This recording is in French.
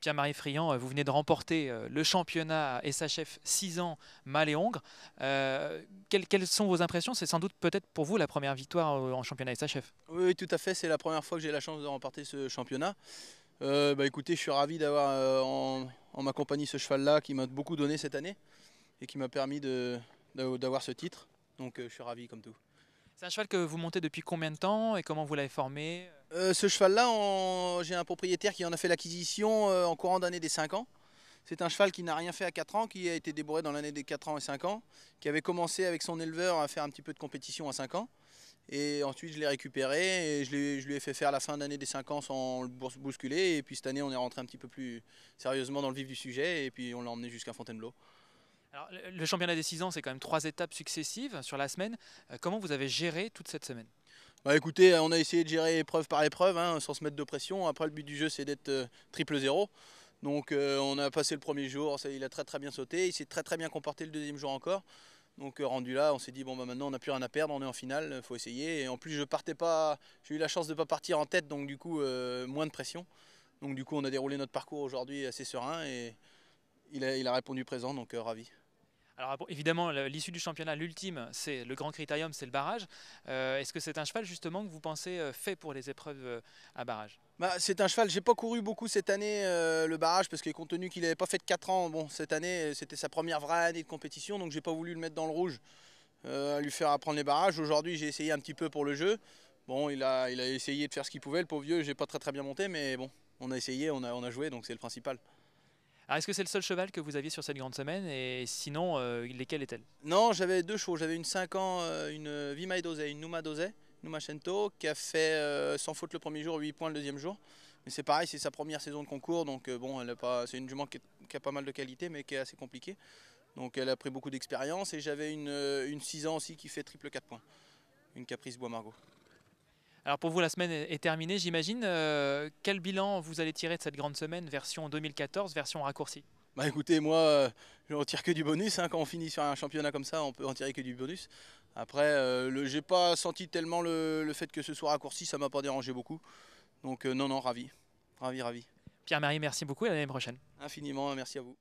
Pierre-Marie Friand, vous venez de remporter le championnat SHF 6 ans Mal et Hongre. Quelles sont vos impressions? C'est sans doute peut-être pour vous la première victoire en championnat SHF. Oui, oui, tout à fait. C'est la première fois que j'ai la chance de remporter ce championnat. Écoutez, je suis ravi d'avoir en ma compagnie ce cheval-là qui m'a beaucoup donné cette année et qui m'a permis d'avoir ce titre. Donc je suis ravi comme tout. C'est un cheval que vous montez depuis combien de temps et comment vous l'avez formé? Ce cheval-là, j'ai un propriétaire qui en a fait l'acquisition en courant d'année des 5 ans. C'est un cheval qui n'a rien fait à 4 ans, qui a été débourré dans l'année des 4 ans et 5 ans, qui avait commencé avec son éleveur à faire un petit peu de compétition à 5 ans. Et ensuite, je l'ai récupéré et je lui ai fait faire la fin d'année des 5 ans sans le bousculer. Et puis cette année, on est rentré un petit peu plus sérieusement dans le vif du sujet et puis on l'a emmené jusqu'à Fontainebleau. Alors, le championnat des 6 ans, c'est quand même 3 étapes successives sur la semaine. Comment vous avez géré toute cette semaine? Écoutez, on a essayé de gérer épreuve par épreuve, hein, sans se mettre de pression. Après, le but du jeu, c'est d'être triple zéro. Donc on a passé le premier jour, il a très bien sauté, il s'est très bien comporté le deuxième jour encore. Donc rendu là, on s'est dit bon maintenant on n'a plus rien à perdre, on est en finale, il faut essayer. Et en plus j'ai eu la chance de ne pas partir en tête, donc du coup moins de pression. Donc du coup on a déroulé notre parcours aujourd'hui assez serein et il a répondu présent, donc ravi. Alors bon, évidemment, l'issue du championnat, l'ultime, c'est le grand critérium, c'est le barrage. Est-ce que c'est un cheval justement que vous pensez fait pour les épreuves à barrage? C'est un cheval, j'ai pas couru beaucoup cette année le barrage parce que compte tenu qu'il n'avait pas fait de 4 ans, bon cette année c'était sa première vraie année de compétition, donc j'ai pas voulu le mettre dans le rouge, à lui faire apprendre les barrages. Aujourd'hui j'ai essayé un petit peu pour le jeu. Bon il a essayé de faire ce qu'il pouvait, le pauvre vieux, j'ai pas très bien monté, mais bon on a essayé, on a joué, donc c'est le principal. Alors est-ce que c'est le seul cheval que vous aviez sur cette grande semaine et sinon, lesquelles est-elle? Non, j'avais deux chevaux, j'avais une 5 ans, une Vimay Dosé, une Numa Dosé, Numa Shento, qui a fait sans faute le premier jour, 8 points le deuxième jour. Mais c'est pareil, c'est sa première saison de concours, donc bon, c'est une jument qui a pas mal de qualité, mais qui est assez compliquée. Donc elle a pris beaucoup d'expérience. Et j'avais une 6 ans aussi qui fait triple 4 points, une Caprice Bois Margot. Alors pour vous, la semaine est terminée, j'imagine. Quel bilan vous allez tirer de cette grande semaine, version 2014, version raccourcie? Écoutez, moi je ne retire que du bonus, hein. Quand on finit sur un championnat comme ça, on peut en tirer que du bonus. Après, j'ai pas senti tellement le fait que ce soit raccourci, ça m'a pas dérangé beaucoup. Donc non, ravi. Ravi. Pierre-Marie, merci beaucoup et à l'année prochaine. Infiniment, merci à vous.